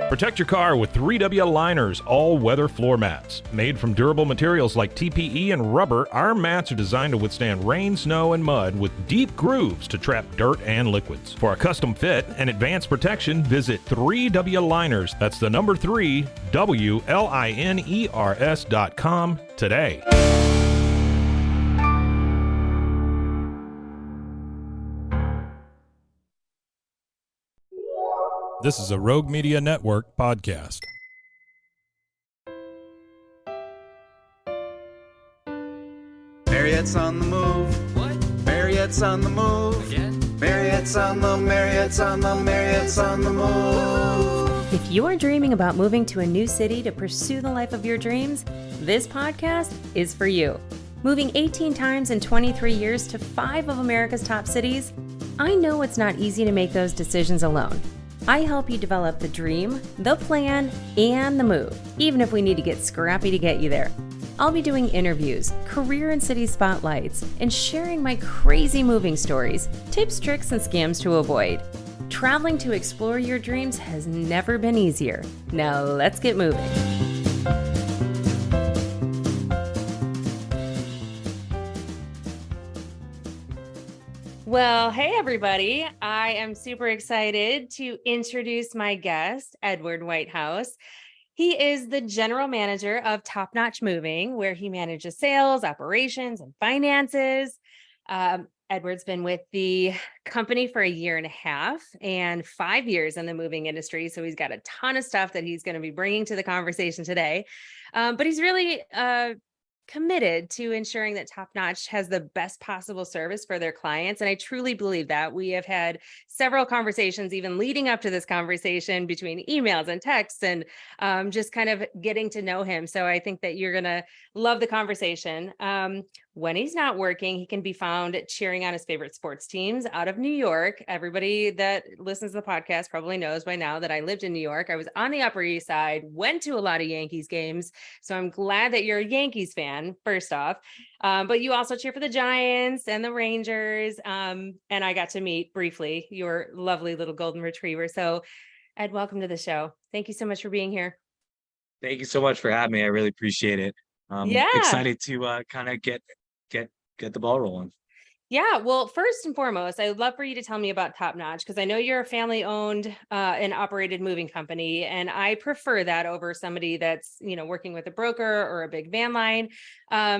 Protect your car with 3W Liners all-weather floor mats. Made from durable materials like TPE and rubber, our mats are designed to withstand rain, snow, and mud with deep grooves to trap dirt and liquids. For a custom fit and advanced protection, visit 3W Liners. That's the number 3, WLINERS.com today. This is a Rogue Media Network podcast. Marriott's on the move. What? Marriott's on the move. Again? Marriott's on the move. If you are dreaming about moving to a new city to pursue the life of your dreams, this podcast is for you. Moving 18 times in 23 years to 5 of America's top cities, I know it's not easy to make those decisions alone. I help you develop the dream, the plan, and the move, even if we need to get scrappy to get you there. I'll be doing interviews, career and city spotlights, and sharing my crazy moving stories, tips, tricks, and scams to avoid. Traveling to explore your dreams has never been easier. Now let's get moving. Well, hey everybody. I am super excited to introduce my guest, Edward Whitehouse. He is the general manager of Top Notch Moving, where he manages sales, operations, and finances. Edward's been with the company for 1.5 years and 5 years in the moving industry. So he's got a ton of stuff that he's going to be bringing to the conversation today. But he's really committed to ensuring that Top Notch has the best possible service for their clients. And I truly believe that. We have had several conversations, even leading up to this conversation, between emails and texts and just kind of getting to know him. So I think that you're going to love the conversation. When he's not working, he can be found cheering on his favorite sports teams out of New York. Everybody that listens to the podcast probably knows by now that I lived in New York. I was on the Upper East Side, went to a lot of Yankees games. So I'm glad that you're a Yankees fan, first off. But you also cheer for the Giants and the Rangers. And I got to meet briefly your lovely little golden retriever. So Ed, welcome to the show. Thank you so much for being here. Thank you so much for having me. I really appreciate it. Excited to kind of get the ball rolling. Yeah, well, first and foremost, I would love for you to tell me about Top Notch, because I know you're a family-owned and operated moving company, and I prefer that over somebody that's, working with a broker or a big van line.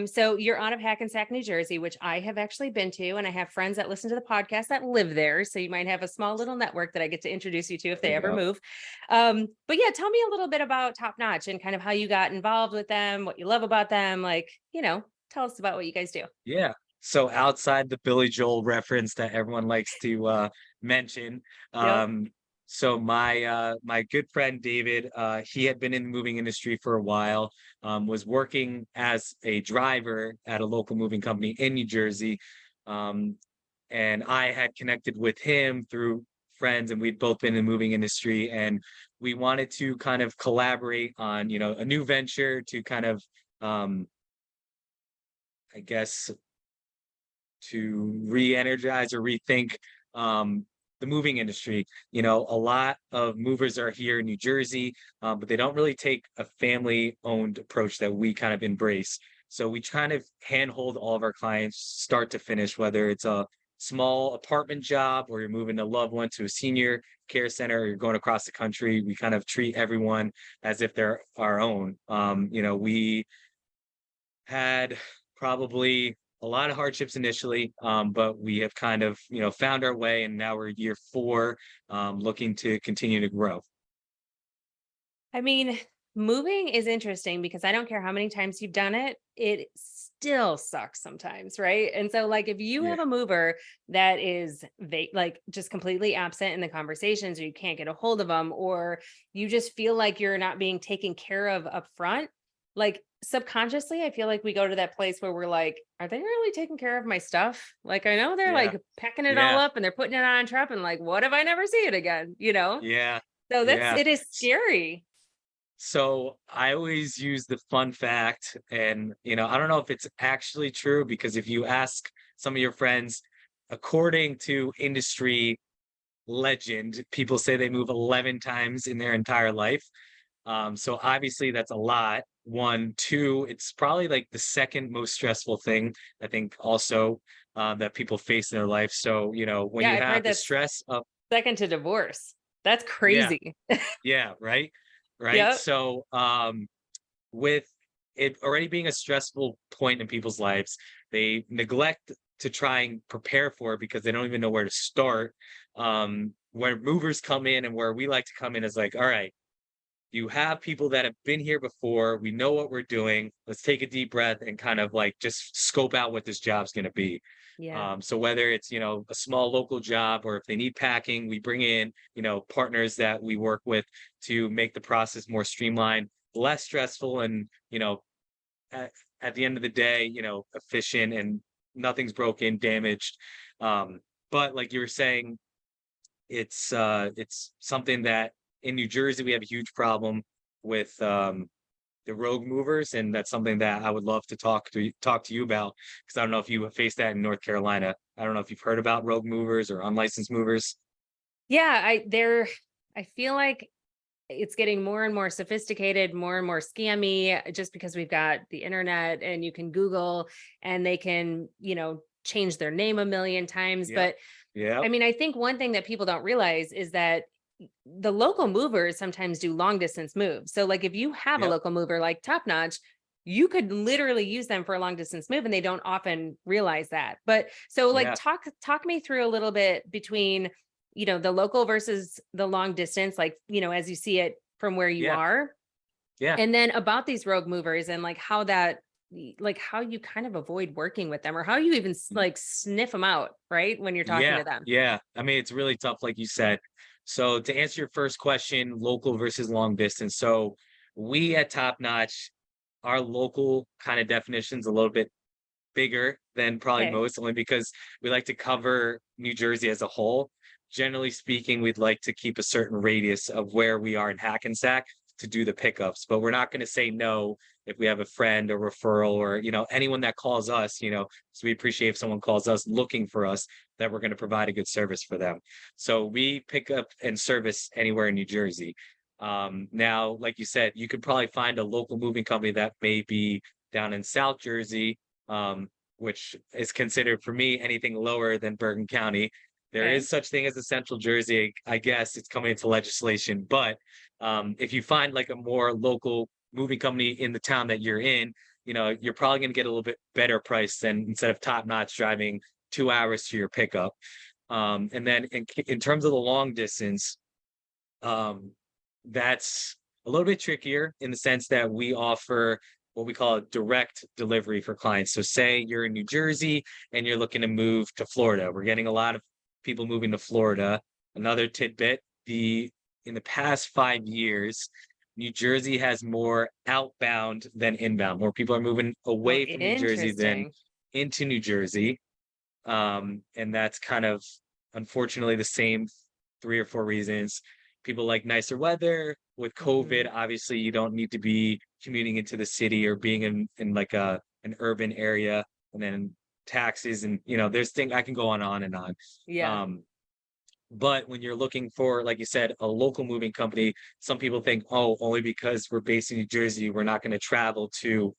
So you're out of Hackensack, New Jersey, which I have actually been to, and I have friends that listen to the podcast that live there. So you might have a small little network that I get to introduce you to if they ever move. But yeah, tell me a little bit about Top Notch and kind of how you got involved with them, what you love about them, tell us about what you guys do. Yeah. So outside the Billy Joel reference that everyone likes to mention, so my good friend David, he had been in the moving industry for a while, was working as a driver at a local moving company in New Jersey, and I had connected with him through friends, and we'd both been in the moving industry, and we wanted to kind of collaborate on a new venture to kind of I guess to re-energize or rethink the moving industry. A lot of movers are here in New Jersey, but they don't really take a family-owned approach that we kind of embrace. So we kind of handhold all of our clients start to finish, whether it's a small apartment job or you're moving a loved one to a senior care center or you're going across the country. We kind of treat everyone as if they're our own. We had probably a lot of hardships initially, but we have kind of, found our way, and now we're year 4, looking to continue to grow. I mean, moving is interesting because I don't care how many times you've done it, it still sucks sometimes, right? And so if you have a mover that is just completely absent in the conversations, or you can't get a hold of them, or you just feel like you're not being taken care of up front, subconsciously, I feel like we go to that place where we're like, are they really taking care of my stuff? I know they're packing it all up and they're putting it on a truck, and what if I never see it again? Yeah. So it is scary. So I always use the fun fact, and I don't know if it's actually true, because if you ask some of your friends, according to industry legend. People say they move 11 times in their entire life. So obviously that's a lot. One, two, it's probably like the second most stressful thing I think also that people face in their life. So, you know, when Yeah, you I've heard have the that's stress of, second to divorce. That's yeah, crazy. yeah, right, right. Yep. So, with it already being a stressful point in people's lives, they neglect to try and prepare for it because they don't even know where to start. Where movers come in and where we like to come in is like, all right, you have people that have been here before. We know what we're doing. Let's take a deep breath and kind of like just scope out what this job's going to be. Yeah. So whether it's, you know, a small local job or if they need packing, we bring in, you know, partners that we work with to make the process more streamlined, less stressful, and, you know, at the end of the day, you know, efficient and nothing's broken, damaged. But like you were saying, it's something that in New Jersey we have a huge problem with the rogue movers, and that's something that I would love to talk to you about because I don't know if you have faced that in North Carolina. I don't know if you've heard about rogue movers or unlicensed movers. Yeah, I feel like it's getting more and more sophisticated, more and more scammy just because we've got the internet and you can Google and they can, change their name a million times. Yep. But Yep. I mean, I think one thing that people don't realize is that the local movers sometimes do long distance moves. So like if you have a Yep. local mover like Top Notch, you could literally use them for a long distance move and they don't often realize that. But so like Yeah. talk me through a little bit between, the local versus the long distance, like, as you see it from where you Yeah. are. Yeah. And then about these rogue movers and like how you kind of avoid working with them or how you even like sniff them out, right? When you're talking Yeah. to them. Yeah. I mean, it's really tough, like you said. So to answer your first question, local versus long distance. So we at Top Notch, our local kind of definition's a little bit bigger than probably Okay. most, only because we like to cover New Jersey as a whole. Generally speaking, we'd like to keep a certain radius of where we are in Hackensack to do the pickups, but we're not going to say no if we have a friend or referral or, anyone that calls us, so we appreciate if someone calls us looking for us, that we're going to provide a good service for them. So we pick up and service anywhere in New Jersey. Now, like you said, you could probably find a local moving company that may be down in South Jersey, which is considered for me anything lower than Bergen County. There Okay. is such thing as a Central Jersey. I guess it's coming into legislation, but if you find like a more local moving company in the town that you're in, you're probably going to get a little bit better price than instead of Top Notch driving 2 hours to your pickup. And then in terms of the long distance, that's a little bit trickier in the sense that we offer what we call a direct delivery for clients. So say you're in New Jersey and you're looking to move to Florida. We're getting a lot of people moving to Florida. Another tidbit, in the past 5 years, New Jersey has more outbound than inbound. More people are moving Oh, away from New Jersey than interesting. into New Jersey. And that's kind of unfortunately the same 3 or 4 reasons. People like nicer weather. With COVID, Mhm. obviously you don't need to be commuting into the city or being in like an urban area, and then taxes and there's thing I can go on and on. Yeah. Um, but when you're looking for, like you said, a local moving company, some people think, oh, only because we're based in New Jersey, we're not going to travel to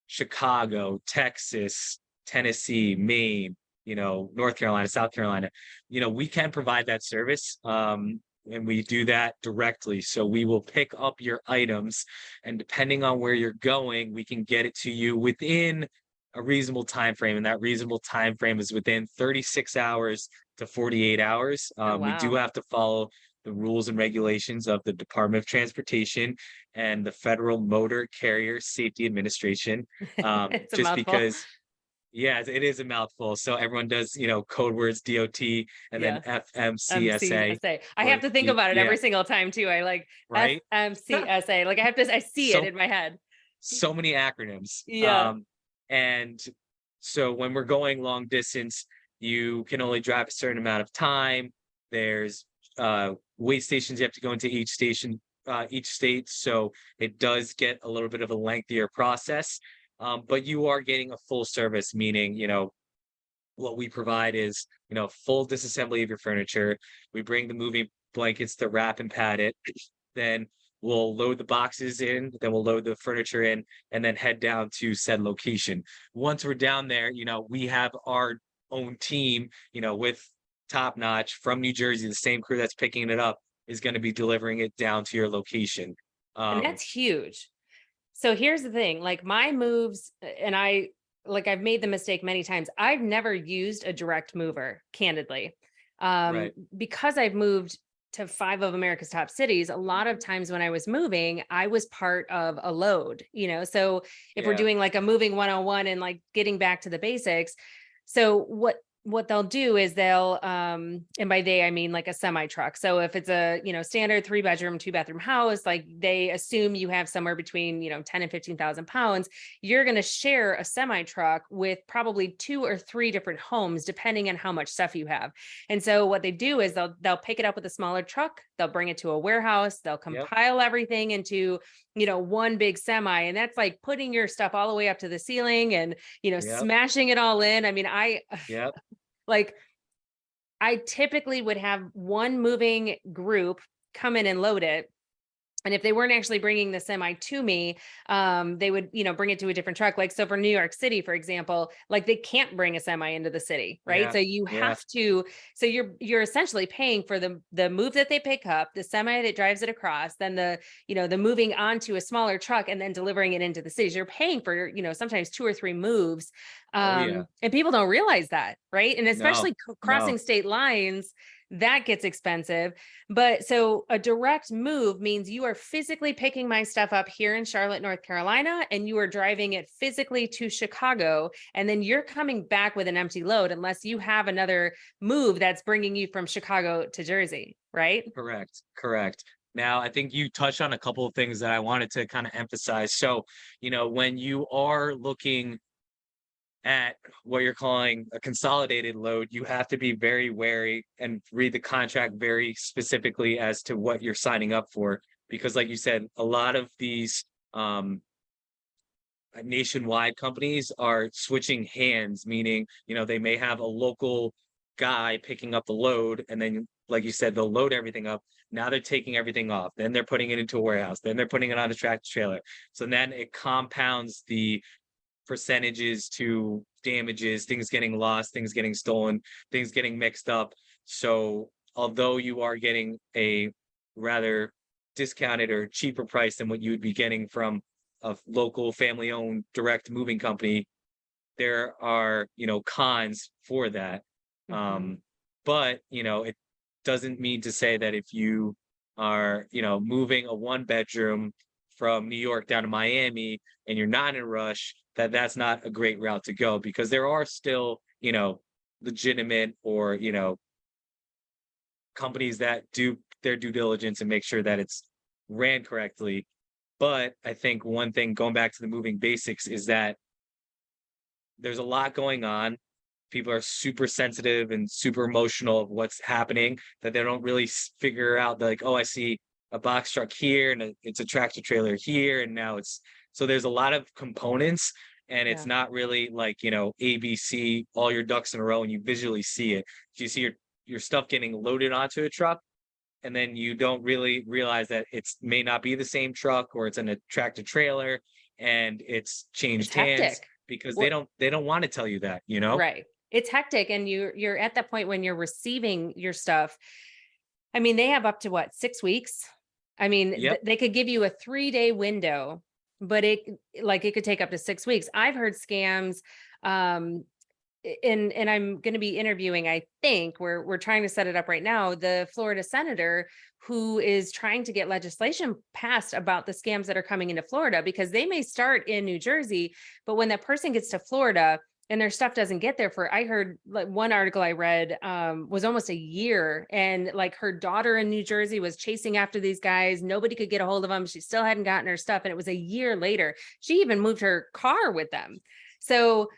Chicago, Texas, Tennessee, Maine, North Carolina, South Carolina. We can provide that service. And we do that directly. So we will pick up your items, and depending on where you're going, we can get it to you within a reasonable time frame. And that reasonable time frame is within 36 hours to 48 hours. Oh, We do wow. have to follow the rules and regulations of the Department of Transportation and the Federal Motor Carrier Safety Administration. It's a Just mouthful. because, yeah, it is a mouthful. So everyone does, code words DOT and then Yeah. FMCSA, MCSA. I have or to think about it yeah, every single time too. I like right. FMCSA. Like I see it So in my head. so many acronyms. Yeah. And so when we're going long distance, you can only drive a certain amount of time. There's wait stations you have to go into each state. So it does get a little bit of a lengthier process. But you are getting a full service, meaning, what we provide is, full disassembly of your furniture. We bring the moving blankets to wrap and pad it. Then we'll load the boxes in, then we'll load the furniture in, and then head down to said location. Once we're down there, we have our own team, with Top Notch from New Jersey. The same crew that's picking it up is going to be delivering it down to your location. And that's huge. So here's the thing, like my moves, and I've made the mistake many times. I've never used a direct mover, candidly. Right. Because I've moved to 5 of America's top cities, a lot of times when I was moving, I was part of a load, so if we're Yeah. doing like a moving 101 and like getting back to the basics. So what they'll do is they'll and by they I mean like a semi truck. So if it's a standard 3-bedroom 2-bathroom house, like they assume you have somewhere between 10 and 15,000 pounds. You're going to share a semi truck with probably 2 or 3 different homes depending on how much stuff you have. And so what they do is they'll pick it up with a smaller truck, they'll bring it to a warehouse, they'll compile everything into one big semi, and that's like putting your stuff all the way up to the ceiling and smashing it all in. I mean, Yep. like I typically would have one moving group come in and load it. And if they weren't actually bringing the semi to me, they would, bring it to a different truck. Like, so for New York City, for example, like they can't bring a semi into the city, right? Yeah. So you have to, so you're essentially paying for the move that they pick up, the semi that drives it across, then the moving onto a smaller truck and then delivering it into the cities. You're paying for, sometimes 2 or 3 moves. And people don't realize that, right? And especially crossing state lines, that gets expensive. But so a direct move means you are physically picking my stuff up here in Charlotte, North Carolina, and you are driving it physically to Chicago. And then you're coming back with an empty load unless you have another move that's bringing you from Chicago to Jersey, right? Correct. Now, I think you touched on a couple of things that I wanted to kind of emphasize. So, when you are looking at what you're calling a consolidated load, you have to be very wary and read the contract very specifically as to what you're signing up for. Because like you said, a lot of these nationwide companies are switching hands, meaning, they may have a local guy picking up the load, and then, like you said, they'll load everything up. Now they're taking everything off. Then they're putting it into a warehouse. Then they're putting it on a tractor trailer. So then it compounds the percentages to damages, things getting lost, things getting stolen, things getting mixed up. So although you are getting a rather discounted or cheaper price than what you would be getting from a local family owned direct moving company, there are, cons for that. But, it doesn't mean to say that if you are, moving a 1-bedroom from New York down to Miami and you're not in a rush, that's not a great route to go, because there are still, legitimate or, companies that do their due diligence and make sure that it's ran correctly. But I think one thing, going back to the moving basics, is that there's a lot going on. People are super sensitive and super emotional of what's happening, that they don't really figure out, like, oh, I see a box truck here and it's a tractor trailer here, and now so there's a lot of components, and it's not really like, ABC, all your ducks in a row, and you visually see it. You see your stuff getting loaded onto a truck, and then you don't really realize that it's may not be the same truck, or it's in a tractor trailer and it's changed hands, because they don't want to tell you that, Right. It's hectic. And you're at that point when you're receiving your stuff. I mean, they have up to 6 weeks. I mean, they could give you a 3-day window, but it could take up to 6 weeks. I've heard scams. And I'm going to be interviewing, I think we're trying to set it up right now, the Florida senator who is trying to get legislation passed about the scams that are coming into Florida, because they may start in New Jersey, but when that person gets to Florida and their stuff doesn't get there I heard, like, one article I read was almost a year, and like her daughter in New Jersey was chasing after these guys. Nobody could get a hold of them. She still hadn't gotten her stuff. And it was a year later. She even moved her car with them. So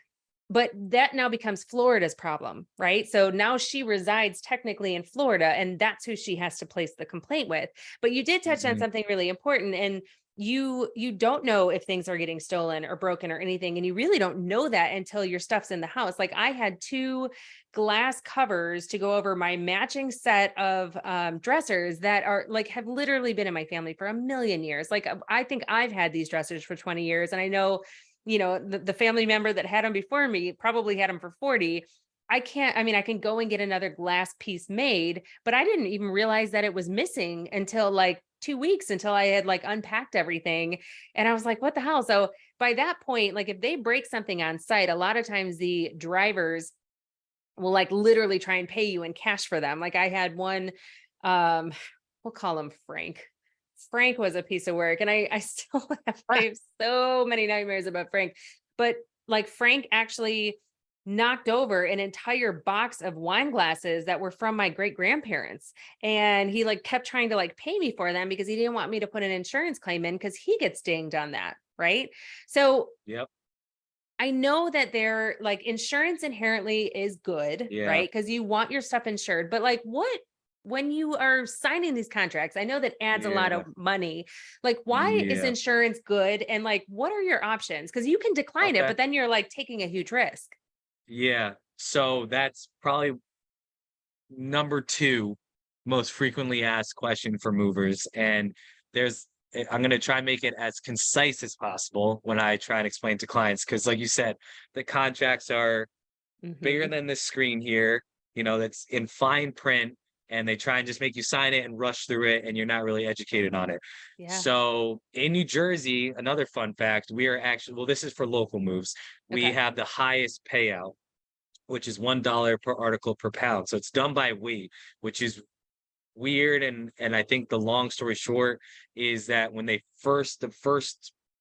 But that now becomes Florida's problem, right? So now she resides technically in Florida, and that's who she has to place the complaint with. But you did touch on Mhm. something really important, and you don't know if things are getting stolen or broken or anything, and you really don't know that until your stuff's in the house. Like I had two glass covers to go over my matching set of dressers that are like have literally been in my family for a million years. Like I think I've had these dressers for 20 years, and I know, you know, the family member that had them before me probably had them for 40. I mean, I can go and get another glass piece made, but I didn't even realize that it was missing until like 2 weeks, until I had like unpacked everything. And I was like, what the hell? So by that point, like if they break something on site, a lot of times the drivers will like literally try and pay you in cash for them. Like I had one, um, we'll call him Frank. Frank was a piece of work, and I still I have so many nightmares about Frank. But like Frank actually knocked over an entire box of wine glasses that were from my great grandparents, and he like kept trying to like pay me for them because he didn't want me to put an insurance claim in because he gets dinged on that, right? So Yep. I know that they're like insurance inherently is good, Yeah. right? Because you want your stuff insured, but like what when you are signing these contracts, I know that adds a lot Yeah. of money. Like, why is Yeah. insurance good? And like, what are your options? Because you can decline it, Okay. but then you're like taking a huge risk. Yeah. So that's probably number two most frequently asked question for movers. And I'm going to try and make it as concise as possible when I try and explain to clients. Cause like you said, the contracts are bigger Hmm. than this screen here, that's in fine print, and they try and just make you sign it and rush through it, and you're not really educated on it. Yeah. So in New Jersey, another fun fact, we are actually, well, this is for local moves. We Okay. have the highest payout, which is $1 per article per pound. So it's done by weight, which is weird. And I think the long story short is that when the first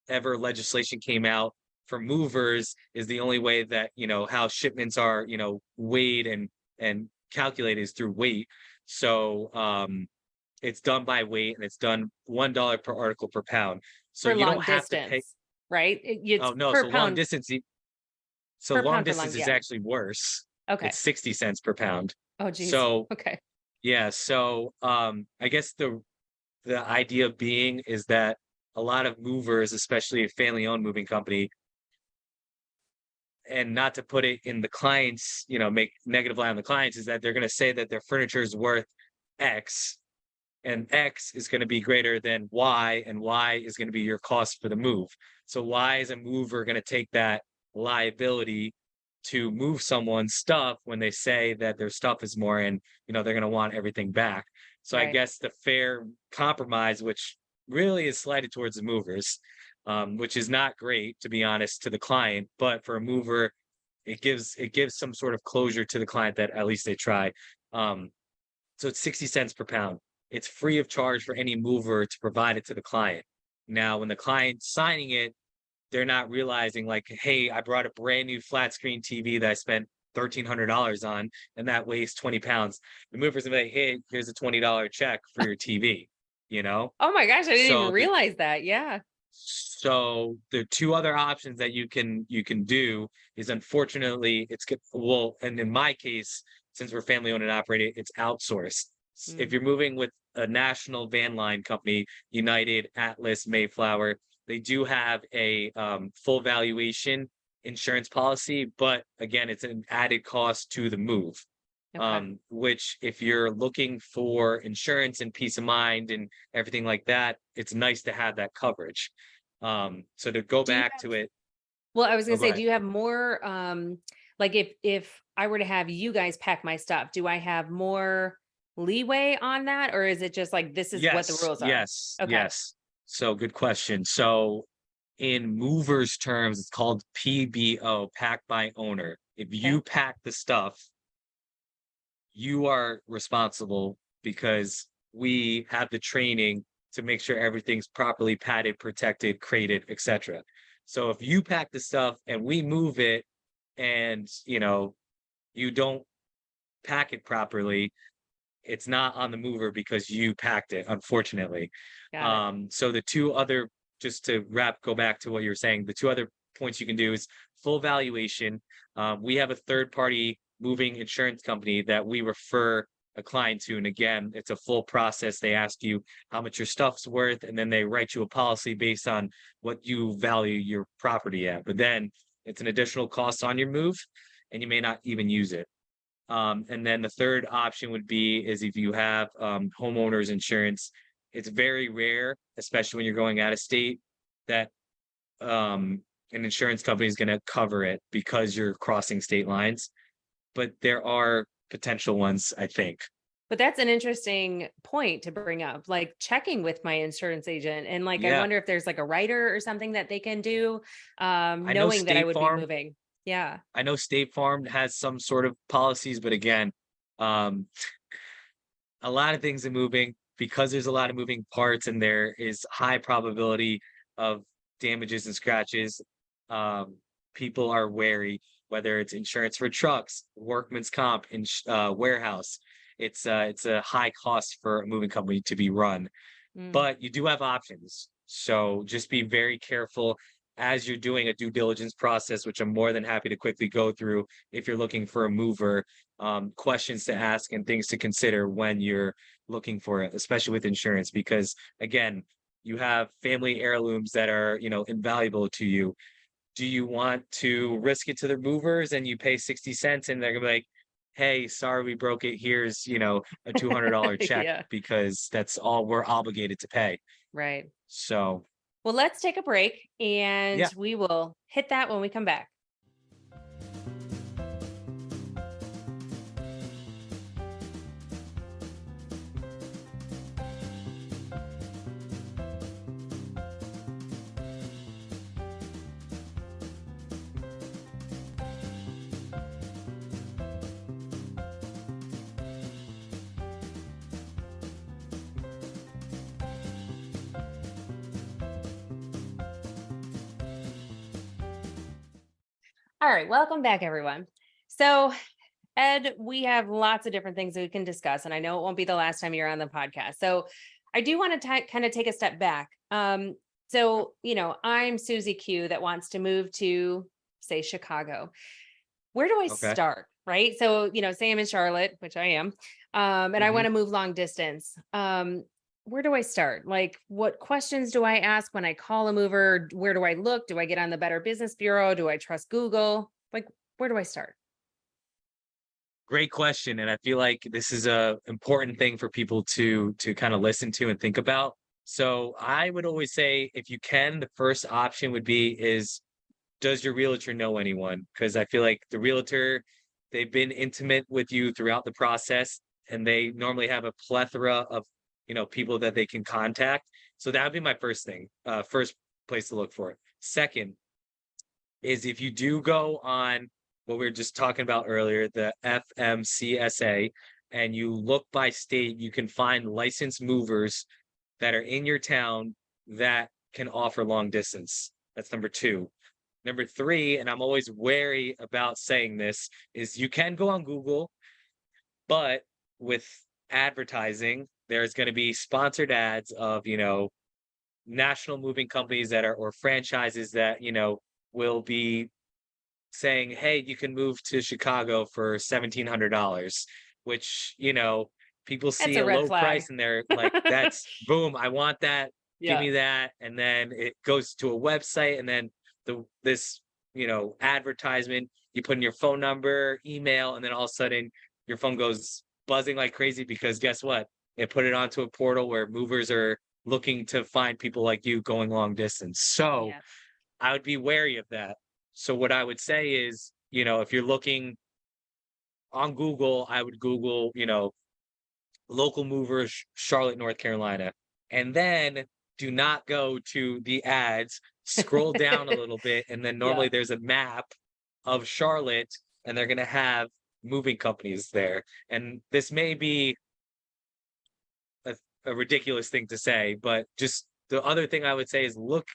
ever legislation came out for movers is the only way that, how shipments are, weighed and calculated is through weight. So it's done by weight, and it's done $1 per article per pound. So For you long don't have to pay. distance, right? It's Oh no, per so long pound, distance, so per long pound for long. distance is Yeah. actually worse. Okay. It's 60 cents per pound. Oh, geez. So Okay. yeah, so I guess the idea being is that a lot of movers, especially a family-owned moving company, and not to put it in the clients, make negative light on the clients, is that they're going to say that their furniture is worth X, and X is going to be greater than Y, and Y is going to be your cost for the move. So why is a mover going to take that liability to move someone's stuff when they say that their stuff is more, and they're going to want everything back? So I Right. guess the fair compromise, which really is slighted towards the movers, which is not great, to be honest, to the client, but for a mover, it gives some sort of closure to the client that at least they try. Um, so it's 60 cents per pound. It's free of charge for any mover to provide it to the client. Now, when the client's signing it, they're not realizing like, hey, I brought a brand new flat screen TV that I spent $1,300 on, and that weighs 20 pounds. The mover's gonna be like, hey, here's a $20 check for your TV, you know? Oh my gosh, I didn't even So the realize that. Yeah. so the two other options that you can do is, unfortunately, it's good. Well, and in my case, since we're family owned and operated, it's outsourced. If Mm. you're moving with a national van line company, United, Atlas, Mayflower, they do have a full valuation insurance policy, but again, it's an added cost to the move. Okay. Which, if you're looking for insurance and peace of mind and everything like that, it's nice to have that coverage. So to go Do you back to it, Well, I was oh, gonna go say, ahead. do you have more like if I were to have you guys pack my stuff, do I have more leeway on that, or is it just like this is what the Yes, rules are? yes, Okay. yes. So good question. So in movers terms, it's called PBO, pack by owner. If Okay. you pack the stuff, you are responsible because we have the training to make sure everything's properly padded, protected, crated, etc. So if you pack the stuff and we move it, and you don't pack it properly, it's not on the mover because you packed it, unfortunately. Got it. So the two other, just to go back to what you were saying, the two other points you can do is full valuation. We have a third party moving insurance company that we refer a client to. And again, it's a full process. They ask you how much your stuff's worth, and then they write you a policy based on what you value your property at. But then it's an additional cost on your move, and you may not even use it. And then the third option would be is if you have homeowners insurance. It's very rare, especially when you're going out of state, that an insurance company is going to cover it because you're crossing state lines. But there are potential ones, I think. But that's an interesting point to bring up, like checking with my insurance agent. And like, I Yeah, wonder if there's like a writer or something that they can do, I know knowing that I State would be Farm. moving. Yeah. I know State Farm has some sort of policies, but again, um, a lot of things are moving because there's a lot of moving parts and there is high probability of damages and scratches. Um, People are wary, whether it's insurance for trucks, workman's comp, in warehouse. It's a high cost for a moving company to be run, Mm. but you do have options. So just be very careful as you're doing a due diligence process, which I'm more than happy to quickly go through if you're looking for a mover, questions to ask and things to consider when you're looking for it, especially with insurance, because again, you have family heirlooms that are, invaluable to you. Do you want to risk it to the movers and you pay 60 cents and they're gonna be like, hey, sorry we broke it. Here's, a $200 check Yeah. because that's all we're obligated to pay. Right. So, Well, let's take a break and yeah. we will hit that when we come back. All right, welcome back, everyone. So, Ed, we have lots of different things that we can discuss, and I know it won't be the last time you're on the podcast. So, I do want to kind of take a step back. I'm Susie Q that wants to move to, say, Chicago. Where do I Okay. start? Right. So, say I'm in Charlotte, which I am, and I Hmm. want to move long distance. Where do I start? Like, what questions do I ask when I call a mover? Where do I look? Do I get on the Better Business Bureau? Do I trust Google? Like, where do I start? Great question. And I feel like this is a important thing for people to kind of listen to and think about. So I would always say if you can, the first option would be is does your realtor know anyone? Because I feel like the realtor, they've been intimate with you throughout the process, and they normally have a plethora of people that they can contact. So that would be my first thing, first place to look for. Second is if you do go on what we were just talking about earlier, the FMCSA, and you look by state, you can find licensed movers that are in your town that can offer long distance. That's number two. Number three, and I'm always wary about saying this, is you can go on Google, but with advertising, there's going to be sponsored ads of, national moving companies that are, or franchises that, will be saying, hey, you can move to Chicago for $1,700, which, people That's see a a red low flag. price and they're like, that's boom, I want that. Give Yeah. me that. And then it goes to a website and then this, advertisement, you put in your phone number, email, and then all of a sudden your phone goes buzzing like crazy because guess what? It put it onto a portal where movers are looking to find people like you going long distance. So Yeah. I would be wary of that. So what I would say is, if you're looking on Google, I would Google, local movers, Charlotte, North Carolina, and then do not go to the ads. Scroll down a little bit, and then Yeah. normally there's a map of Charlotte, and they're going to have moving companies there. And this may be a ridiculous thing to say, but just the other thing I would say is look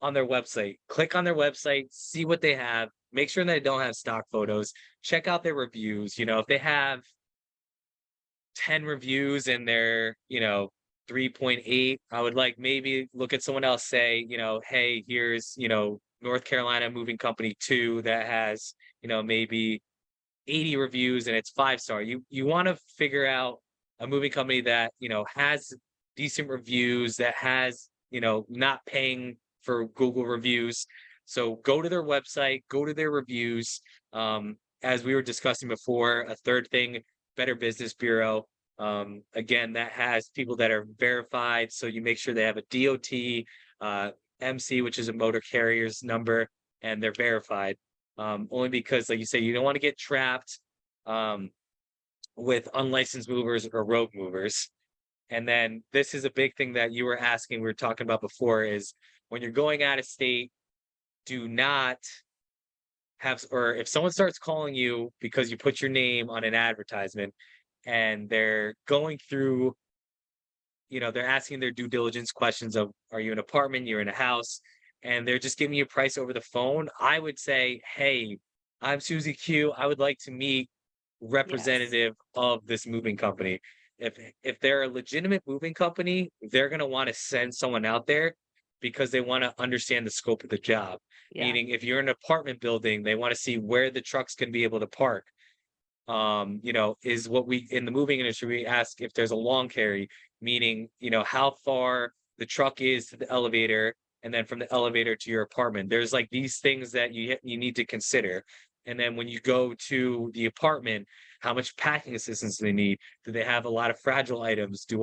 on their website, click on their website, see what they have, make sure they don't have stock photos, check out their reviews. If they have 10 reviews and they're, 3.8, I would like maybe look at someone else say, hey, here's, North Carolina moving company too that has, maybe 80 reviews and it's 5-star. You want to figure out a moving company that, has decent reviews, that has, not paying for Google reviews. So go to their website, go to their reviews. As we were discussing before, a third thing, Better Business Bureau. Again, that has people that are verified. So you make sure they have a DOT, MC, which is a motor carrier's number, and they're verified. Only because, like you say, you don't want to get trapped with unlicensed movers or rogue movers. And then this is a big thing that you were asking, we were talking about before, is when you're going out of state, do not have, or if someone starts calling you because you put your name on an advertisement and they're going through, they're asking their due diligence questions of, are you in an apartment, you're in a house, and they're just giving you a price over the phone, I would say, hey, I'm Susie Q. I would like to meet representative of this moving company. If they're a legitimate moving company, they're going to want to send someone out there because they want to understand the scope of the job. Yeah. Meaning, if you're in an apartment building, they want to see where the truck's going to be able to park. Is what we in the moving industry, we ask if there's a long carry, meaning, how far the truck is to the elevator, and then from the elevator to your apartment. There's like these things that you need to consider. And then when you go to the apartment, how much packing assistance do they need? Do they have a lot of fragile items? They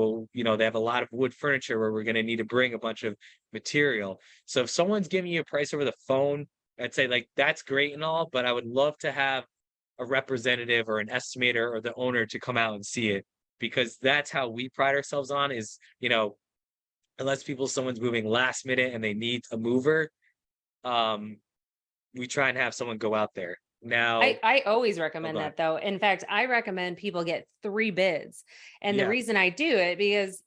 have a lot of wood furniture where we're going to need to bring a bunch of material. So if someone's giving you a price over the phone, I'd say, like, that's great and all, but I would love to have a representative or an estimator or the owner to come out and see it, because that's how we pride ourselves on is, unless someone's moving last minute and they need a mover, we try and have someone go out there. Now, I always recommend go that though. In fact, I recommend people get 3 bids. And the Yeah. reason I do it, because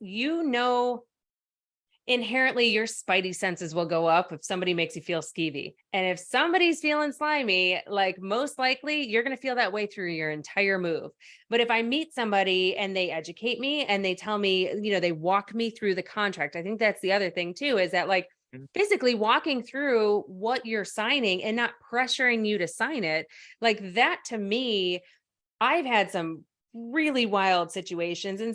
inherently your spidey senses will go up if somebody makes you feel skeevy. And if somebody's feeling slimy, like, most likely you're going to feel that way through your entire move. But if I meet somebody and they educate me and they tell me, they walk me through the contract. I think that's the other thing too, is that, like, Mhm. physically walking through what you're signing and not pressuring you to sign it, like, that to me, I've had some really wild situations, and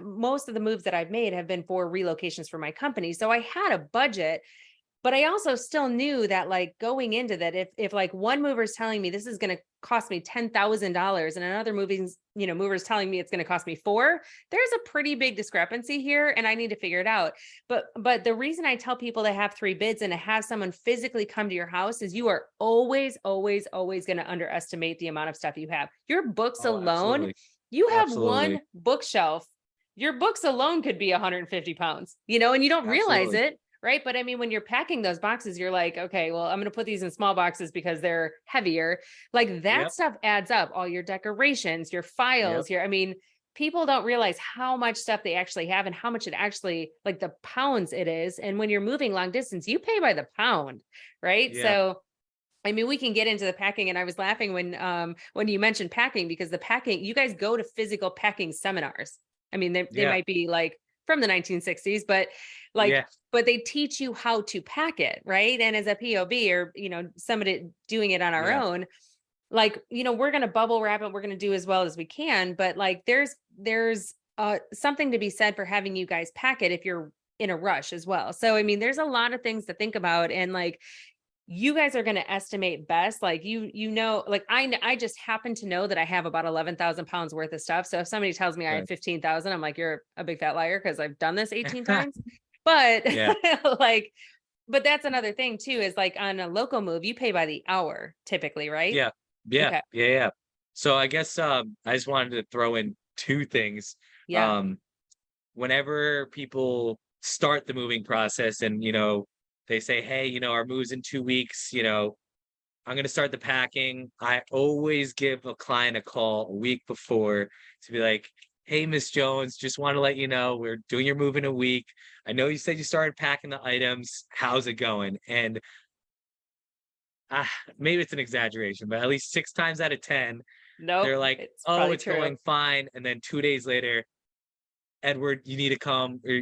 most of the moves that I've made have been for relocations for my company. So I had a budget, but I also still knew that, like, going into that, if like one mover's telling me this is going to cost me $10,000 and another mover's telling me it's going to cost me 4, there's a pretty big discrepancy here, and I need to figure it out. But the reason I tell people to have 3 bids and to have someone physically come to your house is you are always, always, always going to underestimate the amount of stuff you have. Your books Oh, alone, absolutely. you have Absolutely. one bookshelf. Your books alone could be 150 pounds, and you don't realize Absolutely. it. Right. But I mean, when you're packing those boxes, you're like, okay, well, I'm going to put these in small boxes because they're heavier. Like, that Yep. stuff adds up. All your decorations, your files, Yep. people don't realize how much stuff they actually have and how much it actually, like, the pounds it is. And when you're moving long distance, you pay by the pound. Right. Yeah. So, I mean, we can get into the packing, and I was laughing when you mentioned packing, because the packing, you guys go to physical packing seminars. I mean, they Yeah. might be like from the 1960s, but like, Yeah. but they teach you how to pack it, right? And as a POB, or somebody doing it on our Yeah. own, like, we're going to bubble wrap it, we're going to do as well as we can, but like, there's something to be said for having you guys pack it if you're in a rush as well. So I mean, there's a lot of things to think about, and like, you guys are going to estimate best. Like, like, I just happen to know that I have about 11,000 pounds worth of stuff. So if somebody tells me I have Right. 15,000, I'm like, you're a big fat liar, because I've done this 18 times. But Yeah. like, but that's another thing too, is like, on a local move, you pay by the hour typically, right? Yeah. Yeah. Okay. Yeah. Yeah. So I guess I just wanted to throw in 2 things. Yeah. Um, Whenever people start the moving process and, they say, hey, our move's in 2 weeks, I'm going to start the packing. I always give a client a call a week before to be like, hey, Miss Jones, just want to let you know we're doing your move in a week. I know you said you started packing the items. How's it going? And maybe it's an exaggeration, but at least 6 times out of 10, Nope. they're like, It's oh, probably it's true. going fine. And then 2 days later, Edward, you need to come, or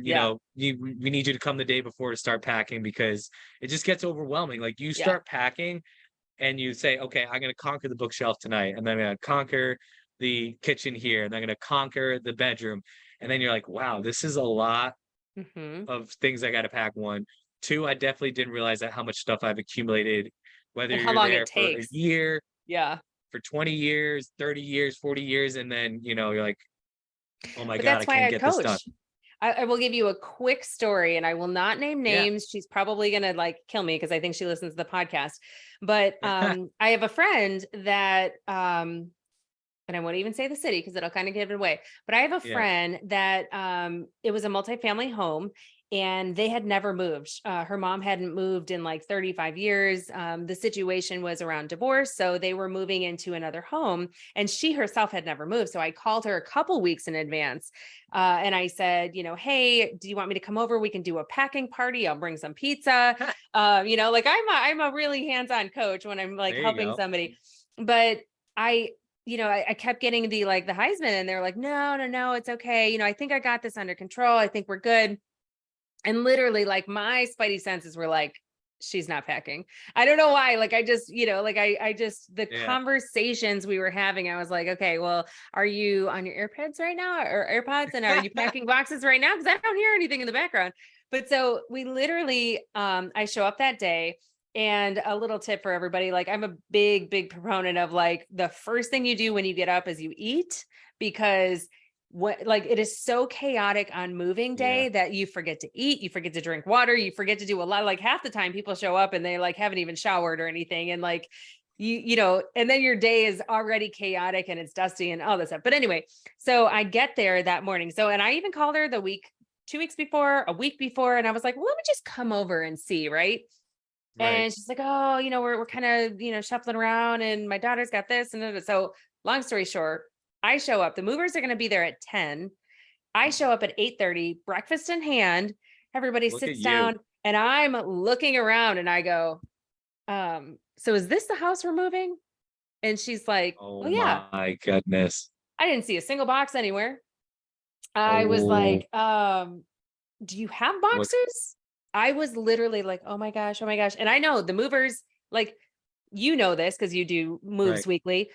we need you to come the day before to start packing, because it just gets overwhelming. Like you start packing and you say, okay, I'm going to conquer the bookshelf tonight, and then I'm going to conquer the kitchen here, and I'm going to conquer the bedroom. And then you're like, wow, this is a lot of things I got to pack. One, two, I definitely didn't realize that how much stuff I've accumulated, whether and how you're long there it for a takes. year, Yeah. for 20 years, 30 years, 40 years. And then, you're like, oh my But God, I that's why can't I get this done. coach. I will give you a quick story, and I will not name Yeah. names. She's probably gonna like kill me because I think she listens to the podcast. But I have a friend that and I won't even say the city because it'll kind of give it away. But I have a Yeah. friend that it was a multifamily home, and they had never moved. Her mom hadn't moved in like 35 years. The situation was around divorce, so they were moving into another home, and she herself had never moved. So I called her a couple weeks in advance, and I said, hey, do you want me to come over? We can do a packing party. I'll bring some pizza. Like I'm a really hands-on coach when I'm like There you helping go. somebody. But I kept getting the Heisman, and they're like, no, it's okay. I think I got this under control. I think we're good. And literally, like, my spidey senses were like, she's not packing. I don't know why. Like, I just, the Yeah. conversations we were having, I was like, okay, well, are you on your AirPods right now, or AirPods? And are you packing boxes right now? Because I don't hear anything in the background. But so we literally, I show up that day. And a little tip for everybody, like, I'm a big proponent of like the first thing you do when you get up is you eat, because it is so chaotic on moving day that you forget to eat, you forget to drink water, you forget to do a lot. Like half the time people show up and they like haven't even showered or anything. And like, and then your day is already chaotic and it's dusty and all this stuff. But anyway, so I get there that morning. So, and I even called her 2 weeks before, a week before. And I was like, well, let me just come over and see. Right. Right. And she's like, oh, we're kind of, shuffling around, and my daughter's got this. And so long story short, I show up, the movers are going to be there at 10. I show up at 8:30, breakfast in hand. Everybody Look at sits you. down, and I'm looking around, and I go, so is this the house we're moving? And she's like, Oh oh yeah, my goodness. I didn't see a single box anywhere. I was Oh, like, do you have what? boxes? I was literally like, oh my gosh, oh my gosh. And I know the movers, like, this because you do Right. moves weekly,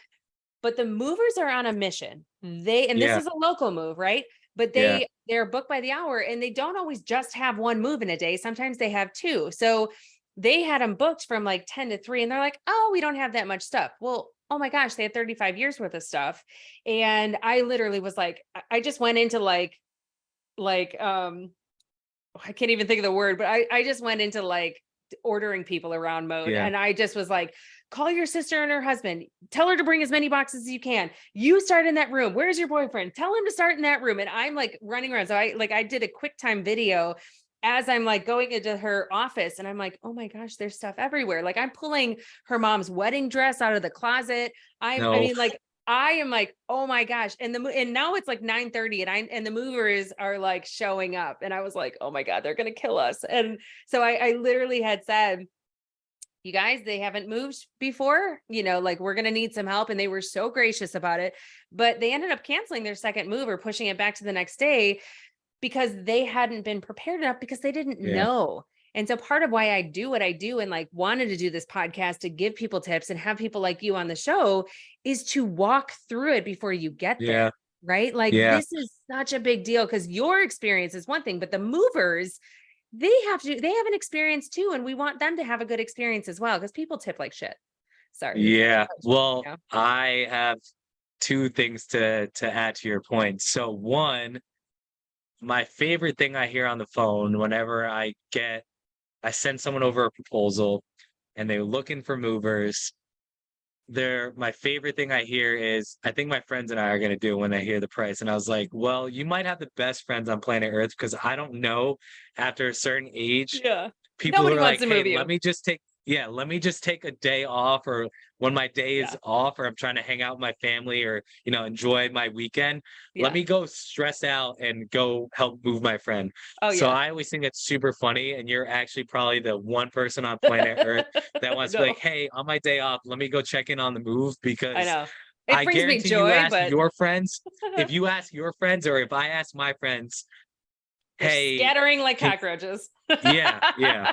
but the movers are on a mission. And this Yeah. is a local move, right? But Yeah. they're booked by the hour, and they don't always just have one move in a day. Sometimes they have two. So they had them booked from like 10 to 3, and they're like, oh, we don't have that much stuff. Well, oh my gosh, they had 35 years worth of stuff. And I literally was like, I just went into I can't even think of the word, but I just went into like ordering people around mode. Yeah. And I just was like, call your sister and her husband, tell her to bring as many boxes as you can. You start in that room. Where's your boyfriend? Tell him to start in that room. And I'm like running around. So I did a quick time video as I'm like going into her office, and I'm like, oh my gosh, there's stuff everywhere. Like I'm pulling her mom's wedding dress out of the closet. I No. mean, like, I am like, oh my gosh. And now it's like 9:30, and the movers are like showing up. And I was like, oh my God, they're going to kill us. And so I literally had said, you guys, they haven't moved before, like, we're going to need some help. And they were so gracious about it, but they ended up canceling their second move or pushing it back to the next day because they hadn't been prepared enough, because they didn't Yeah. know. And so part of why I do what I do, and like wanted to do this podcast to give people tips and have people like you on the show, is to walk through it before you get Yeah. there. Right. Like Yeah. this is such a big deal, because your experience is one thing, but the movers, they have an experience too. And we want them to have a good experience as well, because people tip like shit. Sorry. Yeah. Well, Yeah. I have two things to add to your point. So one, my favorite thing I hear on the phone whenever I send someone over a proposal and they're looking for movers, my favorite thing I hear is, I think my friends and I are going to do when they hear the price. And I was like, well, you might have the best friends on planet Earth, because I don't know, after a certain age, Yeah. people who Nobody are wants like, to hey, move you. let me just take a day off, or when my day is Yeah. off, or I'm trying to hang out with my family, or enjoy my weekend, let Yeah. me go stress out and go help move my friend. Oh So yeah. I always think it's super funny, and you're actually probably the one person on planet Earth that wants to be No. like, hey, on my day off, let me go check in on the move, I because know. I brings me guarantee you joy, ask but your friends, if you ask your friends or if I ask my friends, they're hey, scattering like can, cockroaches. yeah, yeah.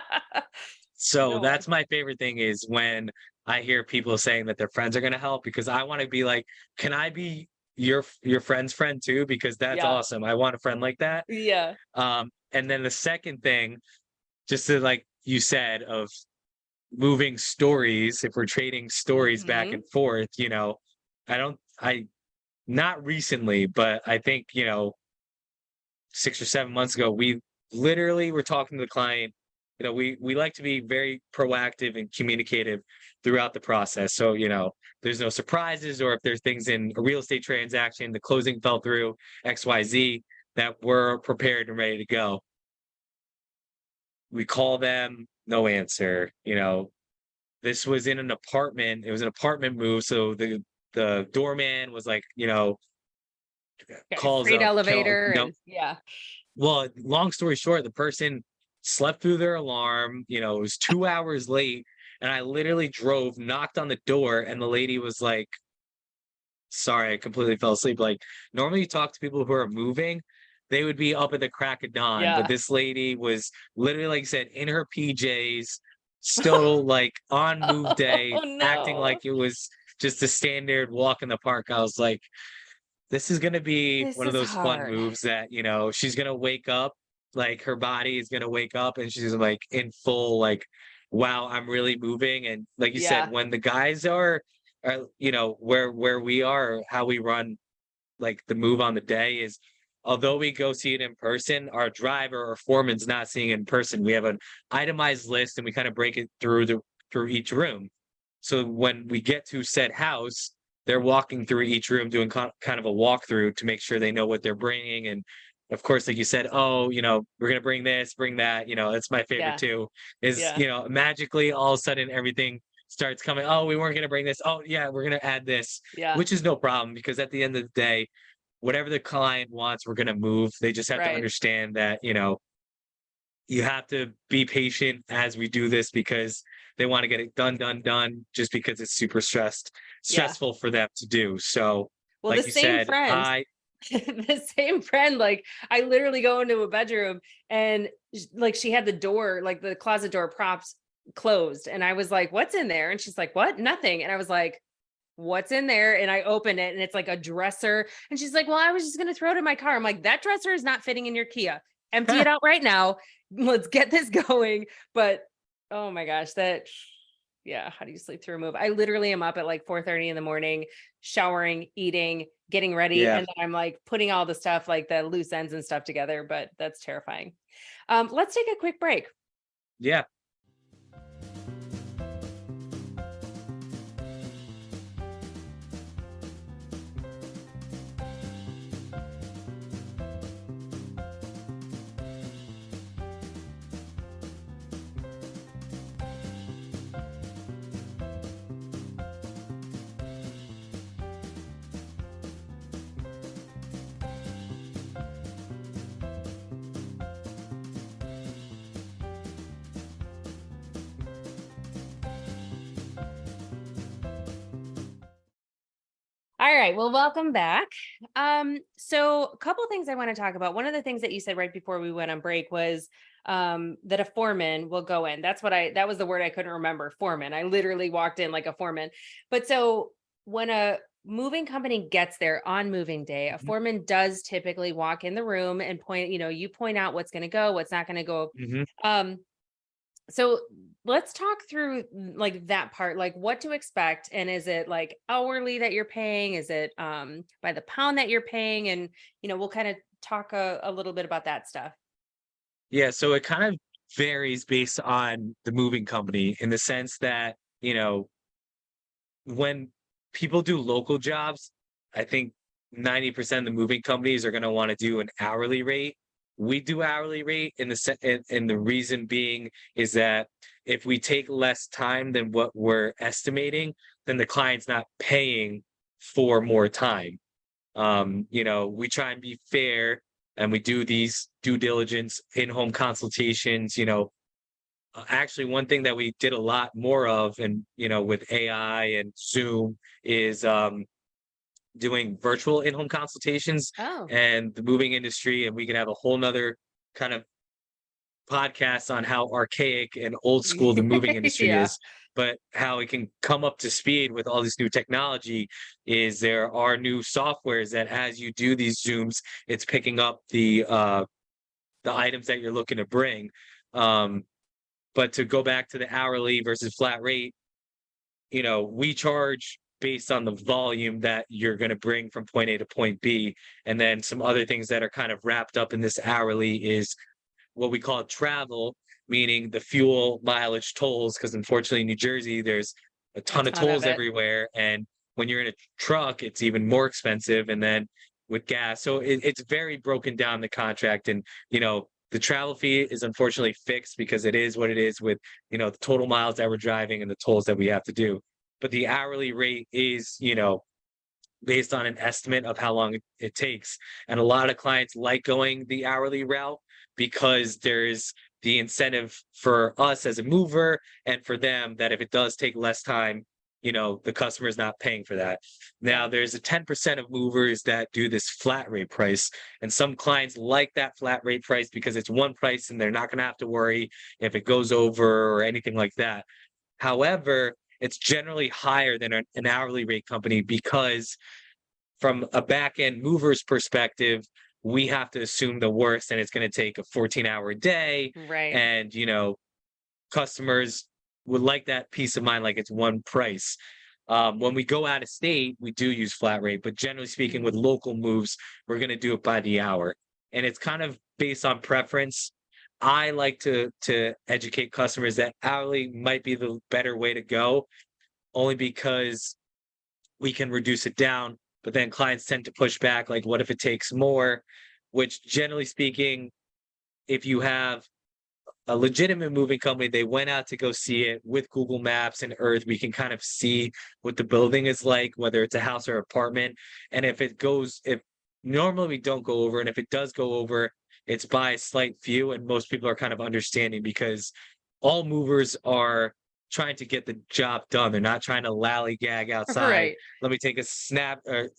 So No. that's my favorite thing is when I hear people saying that their friends are going to help because I want to be like, can I be your friend's friend too? Because that's Yeah. awesome. I want a friend like that. Yeah. And then the second thing, just to like you said, of moving stories, if we're trading stories back Hmm. and forth, I not recently, but I think, 6 or 7 months ago, we literally were talking to the client. We like to be very proactive and communicative throughout the process. So, there's no surprises, or if there's things in a real estate transaction, the closing fell through, XYZ, that we're prepared and ready to go. We call them, no answer. This was in an apartment. It was an apartment move. So the doorman was like, Got your calls freight up, elevator and yeah. well, long story short, the person slept through their alarm, it was 2 hours late. And I literally drove, knocked on the door, and the lady was like, sorry, I completely fell asleep. Like, normally you talk to people who are moving, they would be up at the crack of dawn. But Yeah. this lady was literally, like I said, in her PJs, still like on move day, Oh acting no. like it was just a standard walk in the park. I was like, this is gonna be This one of is those fun hard. moves that, she's gonna wake up, like her body is gonna wake up and she's like in full like, wow, I'm really moving. And like you said, Yeah. when the guys are where we are, how we run like the move on the day is, although we go see it in person, our driver or foreman's not seeing it in person. We have an itemized list and we kind of break it through each room. So when we get to said house, they're walking through each room doing kind of a walkthrough to make sure they know what they're bringing. And of course, like you said, oh, we're gonna bring this, bring that. That's my favorite Yeah. too. Is Yeah. magically all of a sudden everything starts coming. Oh, we weren't gonna bring this. Oh yeah, we're gonna add this, Yeah. which is no problem because at the end of the day, whatever the client wants, we're gonna move. They just have to Right. understand that you have to be patient as we do this because they want to get it done, just because it's super Yeah. stressful for them to do. So, Well, the like you same said, friend, the same friend, like I literally go into a bedroom and like she had the door, like the closet door props closed. And I was like, what's in there? And she's like, what? Nothing. And I was like, what's in there? And I open it and it's like a dresser. And she's like, well, I was just going to throw it in my car. I'm like, that dresser is not fitting in your Kia. Empty it out right now. Let's get this going. But oh my gosh, yeah, how do you sleep through a move? I literally am up at like 4:30 in the morning, showering, eating, getting ready, yeah, and then I'm like putting all the stuff, like the loose ends and stuff together, but that's terrifying. Let's take a quick break. yeah. All right, well, welcome back. So a couple of things I want to talk about. One of the things that you said right before we went on break was that a foreman will go in. That was the word I couldn't remember, foreman. I literally walked in like a foreman. But so when a moving company gets there on moving day, a foreman does typically walk in the room and point, you point out what's going to go, what's not going to go. Mm-hmm. So let's talk through like that part, like what to expect. And is it like hourly that you're paying? Is it by the pound that you're paying? And, we'll kind of talk a little bit about that stuff. Yeah, so it kind of varies based on the moving company in the sense that, when people do local jobs, I think 90% of the moving companies are going to want to do an hourly rate. We do hourly rate and the reason being is that if we take less time than what we're estimating, then the client's not paying for more time. We try and be fair and we do these due diligence in-home consultations. Actually, one thing that we did a lot more of, and with AI and Zoom, is doing virtual in-home consultations Oh, and the moving industry, and we can have a whole nother kind of podcast on how archaic and old school the moving industry yeah. is, but how it can come up to speed with all this new technology. Is there are new softwares that as you do these zooms, it's picking up the items that you're looking to bring. Um, but to go back to the hourly versus flat rate, we charge based on the volume that you're going to bring from point A to point B. And then some other things that are kind of wrapped up in this hourly is what we call travel, meaning the fuel mileage tolls, because unfortunately in New Jersey, there's a A ton of ton of tolls it. everywhere. And when you're in a truck, it's even more expensive. And then with gas. So it's very broken down the contract. And, the travel fee is unfortunately fixed because it is what it is with, the total miles that we're driving and the tolls that we have to do. But the hourly rate is, based on an estimate of how long it takes. And a lot of clients like going the hourly route because there's the incentive for us as a mover and for them that if it does take less time, the customer is not paying for that. Now, there's a 10% of movers that do this flat rate price. And some clients like that flat rate price because it's one price and they're not going to have to worry if it goes over or anything like that. However, it's generally higher than an hourly rate company because from a back end mover's perspective, we have to assume the worst and it's going to take a 14-hour day. Right. And, customers would like that peace of mind, like it's one price. When we go out of state, we do use flat rate, but generally speaking, with local moves, we're going to do it by the hour. And it's kind of based on preference. I like to educate customers that hourly might be the better way to go, only because we can reduce it down. But then clients tend to push back, like, what if it takes more? Which, generally speaking, if you have a legitimate moving company, they went out to go see it with Google Maps and Earth. We can kind of see what the building is like, whether it's a house or apartment. And if normally we don't go over, and if it does go over, it's by a slight few. And most people are kind of understanding because all movers are trying to get the job done. They're not trying to lollygag outside. Right. Let me take a Snapchat.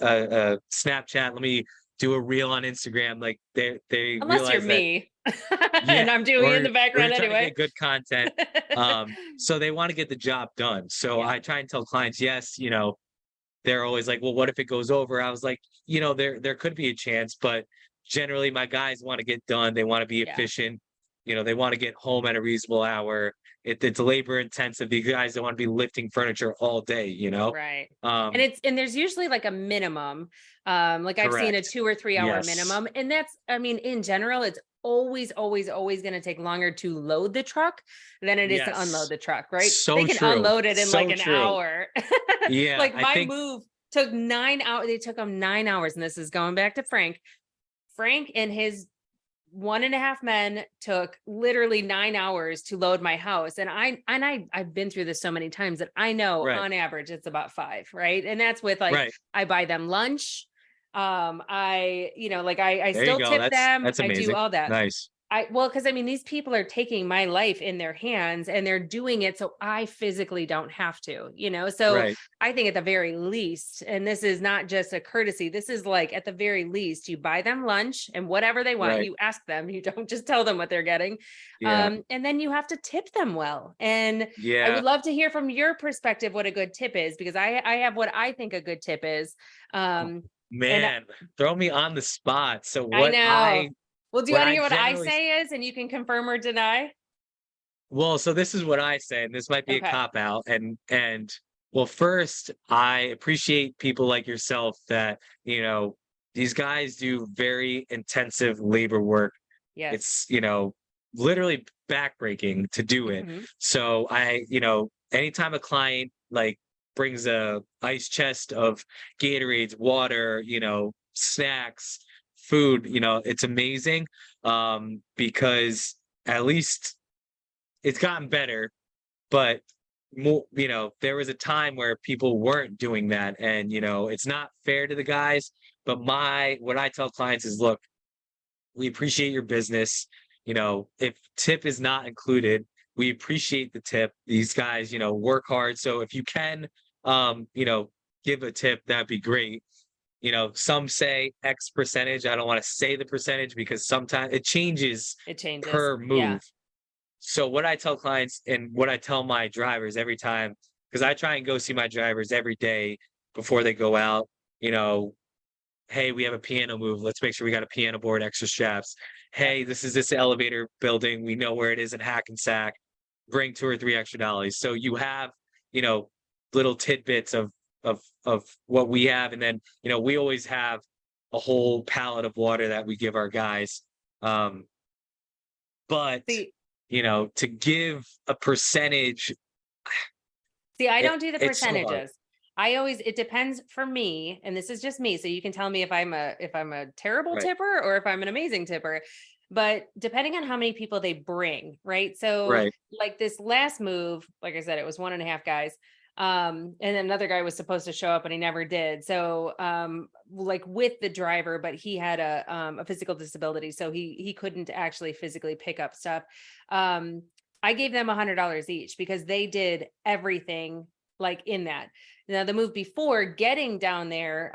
Let me do a reel on Instagram. Like they Unless you're realize that, me and yeah, I'm doing it in the or you're background trying to anyway. get good content. So they want to get the job done. So Yeah. I try and tell clients, yes, they're always like, well, what if it goes over? I was like, there could be a chance, but generally my guys want to get done. They want to be Yeah. efficient. They want to get home at a reasonable hour. It's labor intensive. These guys don't want to be lifting furniture all day. Right. Um, And there's usually like a minimum. Like I've seen a correct. 2 or 3 hour Yes. minimum. And in general, it's always, always, always going to take longer to load the truck than it is to unload Yes. the truck, right? So They can true. unload it in like So an true. hour. Yeah. Like I my think move took 9 hours. They took them 9 hours. And this is going back to Frank. Frank and his 1.5 men took literally 9 hours to load my house. And I've been through this so many times that I know right. on average it's about 5, right? And that's with like Right. I buy them lunch. I There you still go. tip them. That's I do amazing. all that. Nice. Because these people are taking my life in their hands and they're doing it so I physically don't have to, So Right. I think at the very least, and this is not just a courtesy, this is like at the very least, you buy them lunch and whatever they want, Right. you ask them, you don't just tell them what they're getting. Yeah. And then you have to tip them well. And I Yeah. would love to hear from your perspective what a good tip is, because I have what I think a good tip is. And Man, throw me on the spot. So I know. Well, do you what want to I hear what I generally say is, and you can confirm or deny? well, so this is what I say, and this might be a Okay. cop out. And well, first, I appreciate people like yourself that, these guys do very intensive labor work. Yes. It's, literally backbreaking to do it. Mhm. So anytime a client like brings a ice chest of Gatorades, water, snacks, food, it's amazing. Because at least it's gotten better, but more, there was a time where people weren't doing that. And, it's not fair to the guys, but what I tell clients is, look, we appreciate your business. If tip is not included, we appreciate the tip. These guys, work hard. So if you can, give a tip, that'd be great. some say X percentage. I don't want to say the percentage because sometimes it changes It changes. per Yeah. move. So what I tell clients and what I tell my drivers every time, because I try and go see my drivers every day before they go out, you know, hey, we have a piano move. Let's make sure we got a piano board, extra straps. Yep. Hey, this is this elevator building. We know where it is in Hackensack. Bring 2 or 3 extra dollies. So you have, you know, little tidbits of what we have. And then, we always have a whole pallet of water that we give our guys. But See, to give a percentage, I don't do the it's so hard. percentages. It depends for me, and this is just me. So you can tell me if I'm a terrible Right. tipper or if I'm an amazing tipper. But depending on how many people they bring, right? So Right. like this last move, like I said, it was 1.5 guys. And another guy was supposed to show up and he never did. So like with the driver, but he had a physical disability, so he couldn't actually physically pick up stuff. I gave them $100 each because they did everything like in that. Now the move before getting down there,